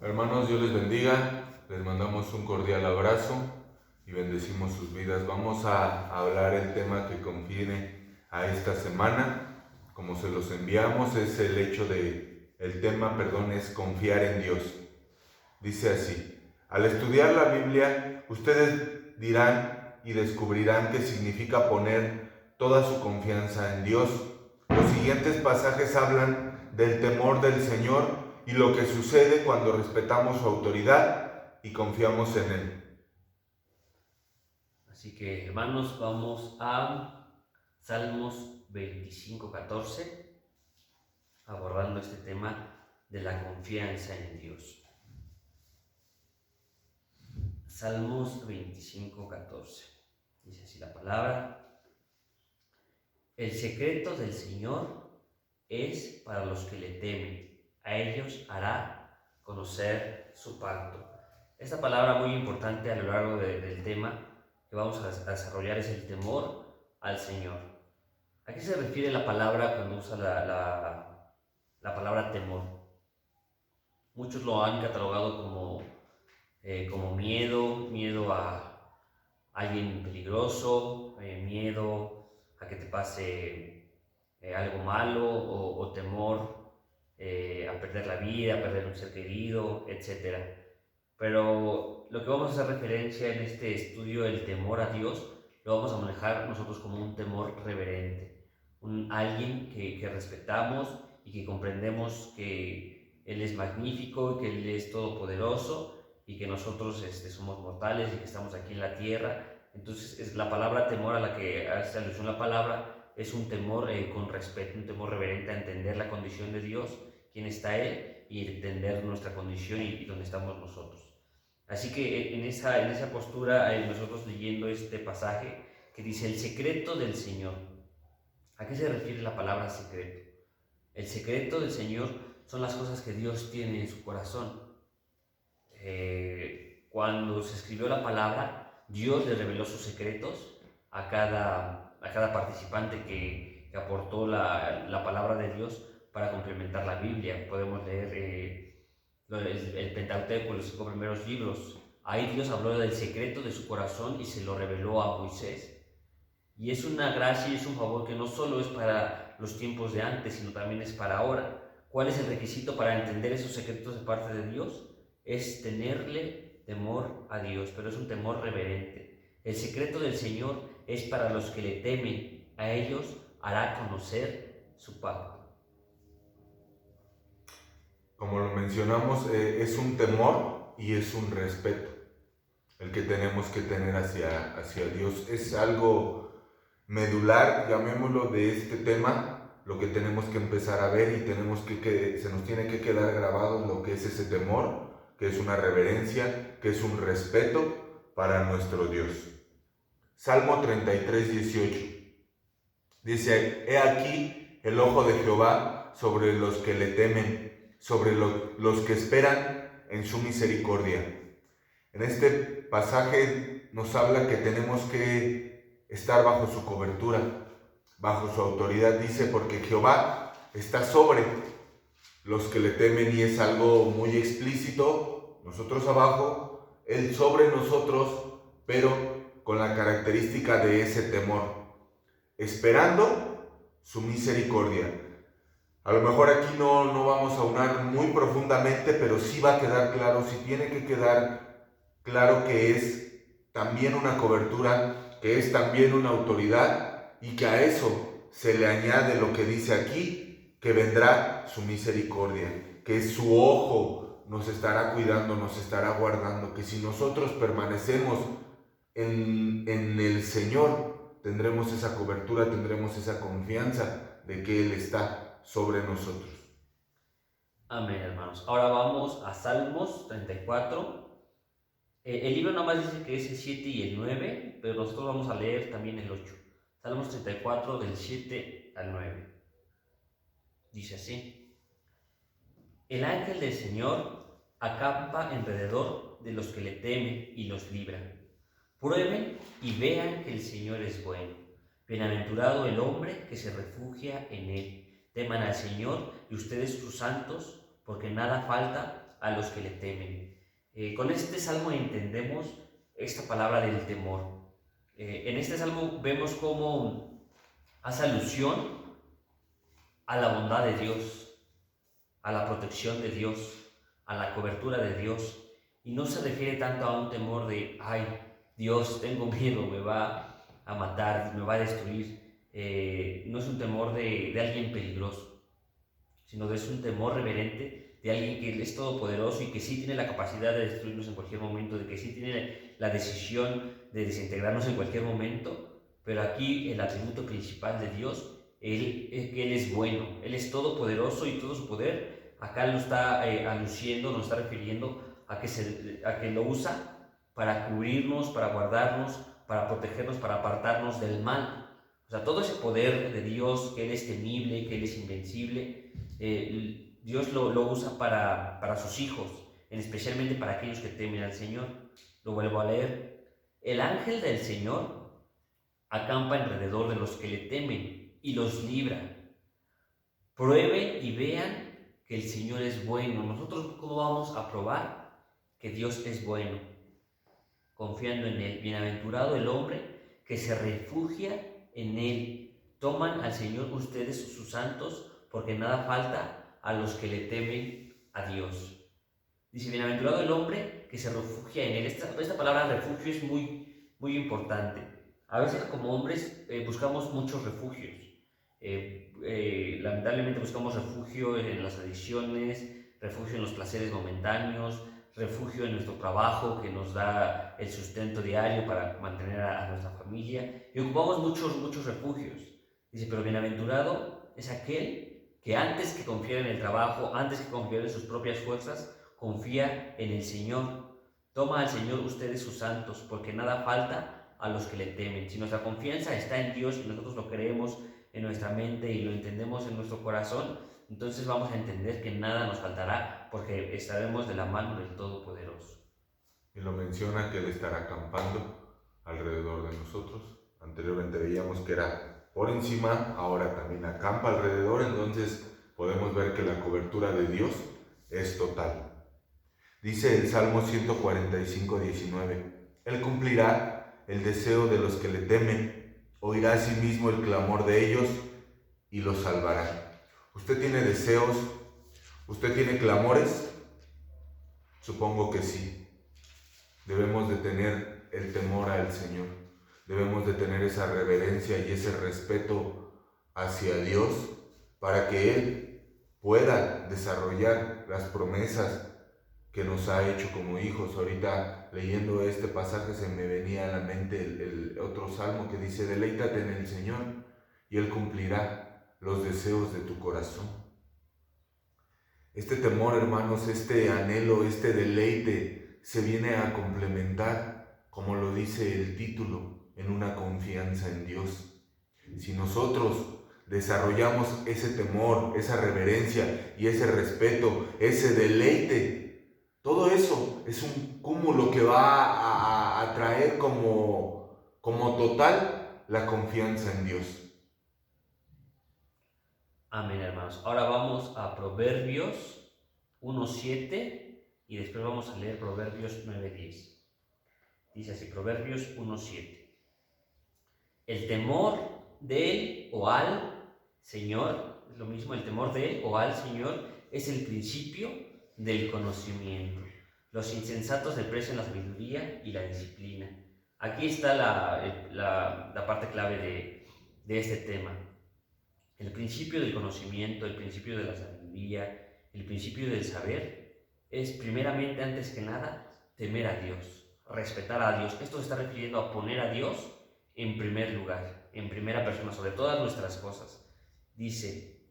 Hermanos, Dios les bendiga, les mandamos un cordial abrazo y bendecimos sus vidas. Vamos a hablar el tema que conviene a esta semana, como se los enviamos, es el tema es confiar en Dios. Dice así: al estudiar la Biblia, ustedes dirán y descubrirán qué significa poner toda su confianza en Dios. Los siguientes pasajes hablan del temor del Señor y lo que sucede cuando respetamos su autoridad y confiamos en Él. Así que, hermanos, vamos a Salmos 25:14, abordando este tema de la confianza en Dios. Salmos 25:14. Dice así la palabra: el secreto del Señor es para los que le temen, a ellos hará conocer su pacto. Esta palabra muy importante a lo largo del tema que vamos a desarrollar es el temor al Señor. ¿A qué se refiere la palabra cuando usa la palabra temor? Muchos lo han catalogado como miedo a alguien peligroso, miedo a que te pase algo malo o temor a perder la vida, a perder un ser querido, etc. Pero lo que vamos a hacer referencia en este estudio, el temor a Dios, lo vamos a manejar nosotros como un temor reverente, alguien que respetamos y que comprendemos que Él es magnífico, que Él es todopoderoso y que nosotros somos mortales y que estamos aquí en la tierra. Entonces la palabra temor a la que hace alusión la palabra es un temor con respeto, un temor reverente a entender la condición de Dios, quién está Él, y entender nuestra condición y dónde estamos nosotros. Así que en esa postura, nosotros leyendo este pasaje que dice el secreto del Señor. ¿A qué se refiere la palabra secreto? El secreto del Señor son las cosas que Dios tiene en su corazón. Cuando se escribió la palabra, Dios le reveló sus secretos a cada participante que aportó la palabra de Dios para complementar la Biblia. Podemos leer el Pentateuco, los 5 primeros libros. Ahí Dios habló del secreto de su corazón y se lo reveló a Moisés. Y es una gracia y es un favor que no solo es para los tiempos de antes, sino también es para ahora. ¿Cuál es el requisito para entender esos secretos de parte de Dios? Es tenerle temor a Dios, pero es un temor reverente. El secreto del Señor es para los que le temen, a ellos hará conocer su pacto. Como lo mencionamos, es un temor y es un respeto el que tenemos que tener hacia Dios. Es algo medular, llamémoslo, de este tema, lo que tenemos que empezar a ver y se nos tiene que quedar grabado lo que es ese temor, que es una reverencia, que es un respeto para nuestro Dios. Salmo 33:18 dice: he aquí el ojo de Jehová sobre los que le temen, sobre los que esperan en su misericordia. En este pasaje nos habla que tenemos que estar bajo su cobertura, bajo su autoridad. Dice: porque Jehová está sobre los que le temen, y es algo muy explícito. Nosotros abajo, Él sobre nosotros, pero con la característica de ese temor, esperando su misericordia. A lo mejor aquí no vamos a unar muy profundamente, pero sí va a quedar claro, sí tiene que quedar claro que es también una cobertura, que es también una autoridad, y que a eso se le añade lo que dice aquí, que vendrá su misericordia, que su ojo nos estará cuidando, nos estará guardando, que si nosotros permanecemos en el Señor, tendremos esa cobertura, tendremos esa confianza de que Él está sobre nosotros. Amén, hermanos. Ahora vamos a Salmos 34. El libro nada más dice que es el 7 y el 9, pero nosotros vamos a leer también el 8. Salmos 34 del 7 al 9. Dice así: el ángel del Señor acampa alrededor de los que le temen y los libra. Prueben y vean que el Señor es bueno. Bienaventurado el hombre que se refugia en Él. Teman al Señor y ustedes sus santos, porque nada falta a los que le temen. Con este salmo entendemos esta palabra del temor. En este salmo vemos cómo hace alusión a la bondad de Dios, a la protección de Dios, a la cobertura de Dios, y no se refiere tanto a un temor de, ay, Dios, tengo miedo, me va a matar, me va a destruir. No es un temor de alguien peligroso, sino es un temor reverente de alguien que es todopoderoso y que sí tiene la capacidad de destruirnos en cualquier momento, de que sí tiene la decisión de desintegrarnos en cualquier momento. Pero aquí el atributo principal de Dios es que Él es bueno, Él es todopoderoso y todo su poder acá lo está aluciendo, nos está refiriendo a que lo usa para cubrirnos, para guardarnos, para protegernos, para apartarnos del mal. O sea, todo ese poder de Dios, que Él es temible, que Él es invencible, Dios lo usa para sus hijos, especialmente para aquellos que temen al Señor. Lo vuelvo a leer. El ángel del Señor acampa alrededor de los que le temen y los libra. Prueben y vean que el Señor es bueno. ¿Nosotros cómo vamos a probar que Dios es bueno? Confiando en Él. Bienaventurado el hombre que se refugia en Él. Toman al Señor ustedes, sus santos, porque nada falta a los que le temen a Dios. Dice, bienaventurado el hombre que se refugia en Él. Esta palabra refugio es muy importante. A veces como hombres buscamos muchos refugios. Lamentablemente buscamos refugio en las adicciones, refugio en los placeres momentáneos, refugio en nuestro trabajo que nos da el sustento diario para mantener a nuestra familia, y ocupamos muchos refugios. Dice, pero bienaventurado es aquel que antes que confiar en el trabajo, antes que confiar en sus propias fuerzas, confía en el Señor. Toma al Señor ustedes, sus santos, porque nada falta a los que le temen. Si nuestra confianza está en Dios y nosotros lo creemos en nuestra mente y lo entendemos en nuestro corazón, entonces vamos a entender que nada nos faltará, porque estaremos de la mano del Todopoderoso. Y lo menciona que Él estará acampando alrededor de nosotros. Anteriormente veíamos que era por encima, ahora también acampa alrededor, entonces podemos ver que la cobertura de Dios es total. Dice el Salmo 145, 19, Él cumplirá el deseo de los que le temen, oirá a sí mismo el clamor de ellos y los salvará. ¿Usted tiene deseos? ¿Usted tiene clamores? Supongo que sí. Debemos de tener el temor al Señor. Debemos de tener esa reverencia y ese respeto hacia Dios para que Él pueda desarrollar las promesas que nos ha hecho como hijos. Ahorita leyendo este pasaje se me venía a la mente el otro salmo que dice, deleítate en el Señor y Él cumplirá los deseos de tu corazón. Este temor, hermanos, este anhelo, este deleite se viene a complementar, como lo dice el título, en una confianza en Dios. Si nosotros desarrollamos ese temor, esa reverencia y ese respeto, ese deleite, todo eso es un cúmulo que va a traer como total la confianza en Dios. Amén, hermanos. Ahora vamos a Proverbios 1:7 y después vamos a leer Proverbios 9:10. Dice así, Proverbios 1:7. El temor de él o al Señor, es lo mismo, el temor de él o al Señor es el principio del conocimiento. Los insensatos desprecian la sabiduría y la disciplina. Aquí está la parte clave de este tema. El principio del conocimiento, el principio de la sabiduría, el principio del saber es primeramente, antes que nada, temer a Dios, respetar a Dios. Esto se está refiriendo a poner a Dios en primer lugar, en primera persona, sobre todas nuestras cosas. Dice,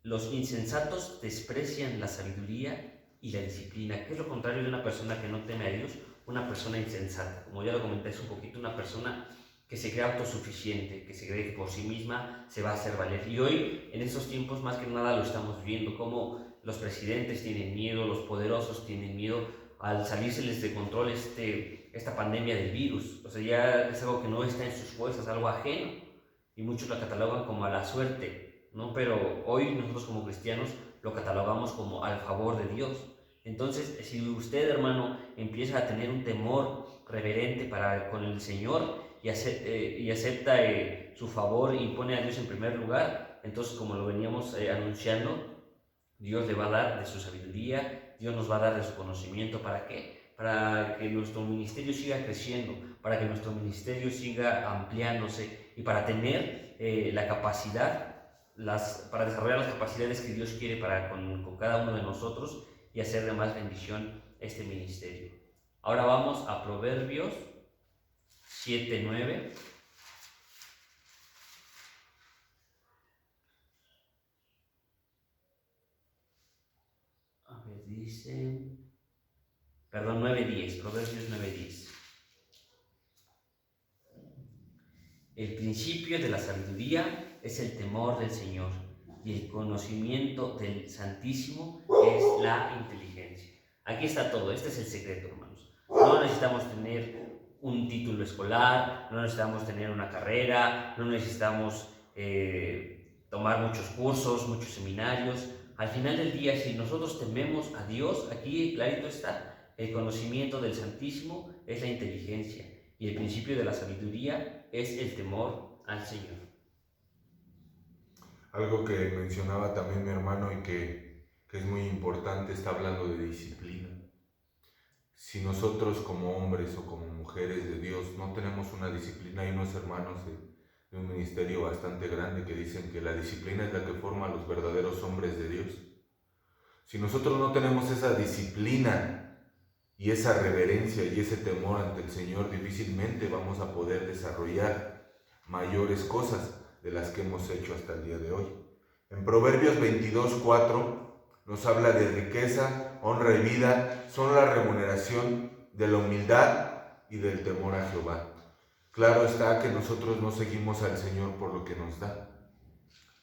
los insensatos desprecian la sabiduría y la disciplina. ¿Qué es lo contrario de una persona que no teme a Dios? Una persona insensata. Como ya lo comenté hace un poquito, una persona que se cree autosuficiente, que se cree que por sí misma se va a hacer valer. Y hoy, en estos tiempos, más que nada lo estamos viendo, como los presidentes tienen miedo, los poderosos tienen miedo al salírseles de control esta pandemia del virus. O sea, ya es algo que no está en sus fuerzas, algo ajeno, y muchos lo catalogan como a la suerte, ¿no? Pero hoy nosotros como cristianos lo catalogamos como al favor de Dios. Entonces, si usted, hermano, empieza a tener un temor reverente con el Señor y acepta su favor y pone a Dios en primer lugar, entonces, como lo veníamos anunciando, Dios le va a dar de su sabiduría, Dios nos va a dar de su conocimiento. ¿Para qué? Para que nuestro ministerio siga creciendo, para que nuestro ministerio siga ampliándose y para tener la capacidad, para desarrollar las capacidades que Dios quiere con cada uno de nosotros y hacer de más bendición este ministerio. Ahora vamos a Proverbios 7:9. A ver, dice, perdón, 9:10, Proverbios 9:10. El principio de la sabiduría es el temor del Señor, y el conocimiento del Santísimo es la inteligencia. Aquí está todo, este es el secreto, hermanos. No necesitamos tener un título escolar, no necesitamos tener una carrera, no necesitamos tomar muchos cursos, muchos seminarios. Al final del día, si nosotros tememos a Dios, aquí clarito está, el conocimiento del Santísimo es la inteligencia, y el principio de la sabiduría es el temor al Señor. Algo que mencionaba también mi hermano y que es muy importante, está hablando de disciplina. Si nosotros como hombres o como mujeres de Dios no tenemos una disciplina, hay unos hermanos de un ministerio bastante grande que dicen que la disciplina es la que forma a los verdaderos hombres de Dios. Si nosotros no tenemos esa disciplina y esa reverencia y ese temor ante el Señor, difícilmente vamos a poder desarrollar mayores cosas de las que hemos hecho hasta el día de hoy. En Proverbios 22:4 nos habla de riqueza, honra y vida, son la remuneración de la humildad y del temor a Jehová. Claro está que nosotros no seguimos al Señor por lo que nos da,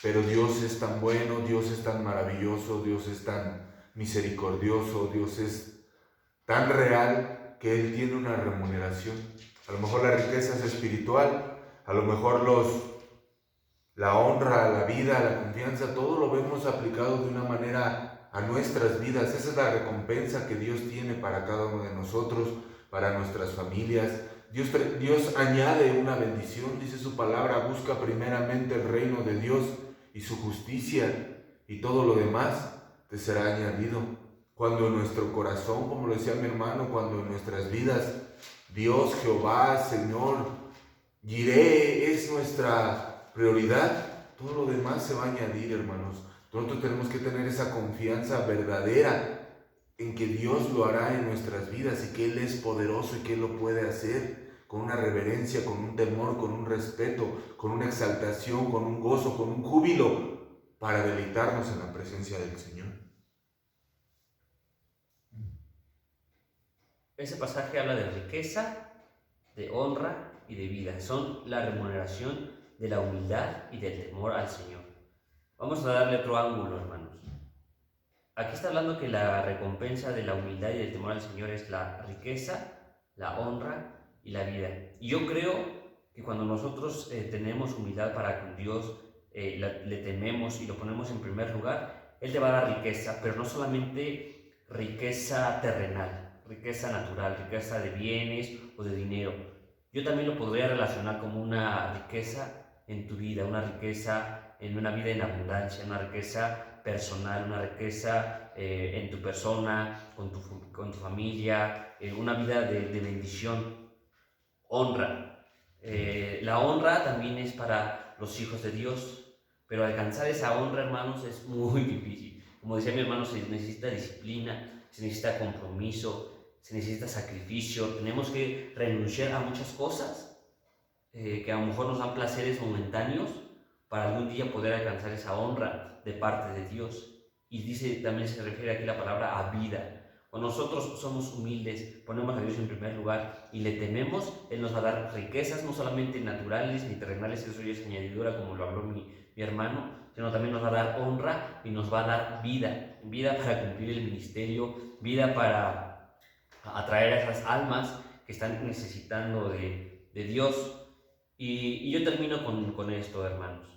pero Dios es tan bueno, Dios es tan maravilloso, Dios es tan misericordioso, Dios es tan real que Él tiene una remuneración. A lo mejor la riqueza es espiritual, a lo mejor la honra, la vida, la confianza, todo lo vemos aplicado de una manera a nuestras vidas. Esa es la recompensa que Dios tiene para cada uno de nosotros, para nuestras familias. Dios añade una bendición, dice su palabra, busca primeramente el reino de Dios y su justicia, y todo lo demás te será añadido. Cuando en nuestro corazón, como lo decía mi hermano, cuando en nuestras vidas Dios, Jehová, Señor, Jireh es nuestra prioridad, todo lo demás se va a añadir, hermanos. Nosotros tenemos que tener esa confianza verdadera en que Dios lo hará en nuestras vidas y que Él es poderoso y que Él lo puede hacer con una reverencia, con un temor, con un respeto, con una exaltación, con un gozo, con un júbilo, para deleitarnos en la presencia del Señor. Ese pasaje habla de riqueza, de honra y de vida. Son la remuneración de la humildad y del temor al Señor. Vamos a darle otro ángulo, hermanos. Aquí está hablando que la recompensa de la humildad y del temor al Señor es la riqueza, la honra y la vida. Y yo creo que cuando nosotros tenemos humildad para con Dios, le tememos y lo ponemos en primer lugar, Él te va a dar riqueza, pero no solamente riqueza terrenal, riqueza natural, riqueza de bienes o de dinero. Yo también lo podría relacionar como una riqueza en tu vida, una riqueza en una vida en abundancia, una riqueza personal, una riqueza en tu persona, con tu familia, una vida de bendición. Honra. La honra también es para los hijos de Dios, pero alcanzar esa honra, hermanos, es muy difícil. Como decía mi hermano, se necesita disciplina, se necesita compromiso, se necesita sacrificio. Tenemos que renunciar a muchas cosas que a lo mejor nos dan placeres momentáneos para algún día poder alcanzar esa honra de parte de Dios. Y dice, también se refiere aquí la palabra a vida. Cuando nosotros somos humildes, ponemos a Dios en primer lugar y le tememos, Él nos va a dar riquezas, no solamente naturales ni terrenales, eso ya es añadidura como lo habló mi hermano, sino también nos va a dar honra y nos va a dar vida, vida para cumplir el ministerio, vida para atraer a esas almas que están necesitando de Dios. Y yo termino con esto, hermanos.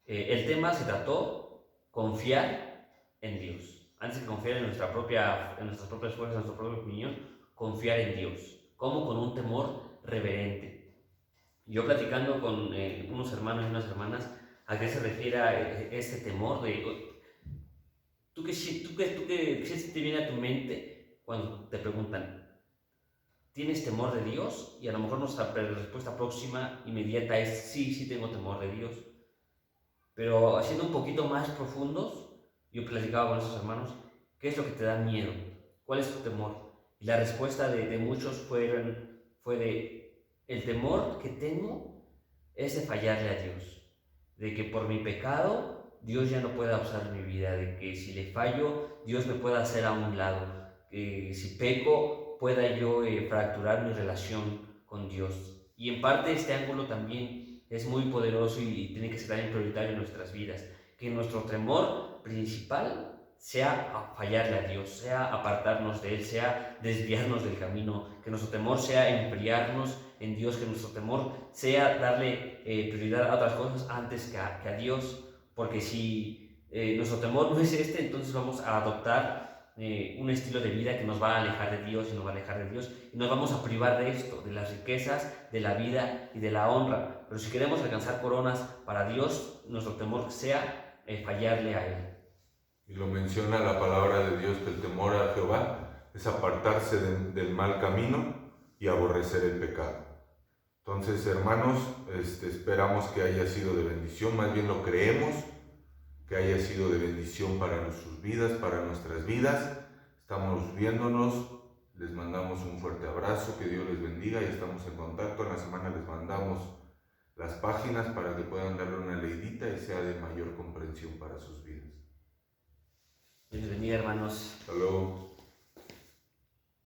El tema se trató confiar en Dios. antes que confiar en nuestras propias fuerzas, en nuestra propia opinión, confiar en Dios. ¿Cómo? Con un temor reverente. Yo platicando con unos hermanos y unas hermanas, ¿a qué se refiere este temor de... ¿Tú qué se te viene a tu mente cuando te preguntan, ¿tienes temor de Dios? Y a lo mejor nuestra respuesta próxima, inmediata es, sí tengo temor de Dios. Pero siendo un poquito más profundos, yo platicaba con esos hermanos, ¿qué es lo que te da miedo? ¿Cuál es tu temor? Y la respuesta de muchos fue de, el temor que tengo es de fallarle a Dios, de que por mi pecado Dios ya no pueda usar mi vida, de que si le fallo Dios me pueda hacer a un lado, que si peco pueda yo fracturar mi relación con Dios. Y en parte este ángulo también es muy poderoso y tiene que ser también prioritario en nuestras vidas, que nuestro temor principal sea a fallarle a Dios, sea apartarnos de Él, sea desviarnos del camino, que nuestro temor sea enfriarnos en Dios, que nuestro temor sea darle prioridad a otras cosas antes que a Dios, porque si nuestro temor no es este, entonces vamos a adoptar un estilo de vida que nos va a alejar de Dios y nos va a alejar de Dios y nos vamos a privar de esto, de las riquezas, de la vida y de la honra. Pero si queremos alcanzar coronas para Dios, nuestro temor sea fallarle a Él. Y lo menciona la palabra de Dios, que el temor a Jehová es apartarse del mal camino y aborrecer el pecado. Entonces, hermanos, esperamos que haya sido de bendición, más bien lo creemos, que haya sido de bendición para sus vidas, para nuestras vidas. Estamos viéndonos, les mandamos un fuerte abrazo, que Dios les bendiga y estamos en contacto. En la semana les mandamos las páginas para que puedan darle una leidita y sea de mayor comprensión para sus vidas. Dios les bendiga, hermanos. Hasta luego.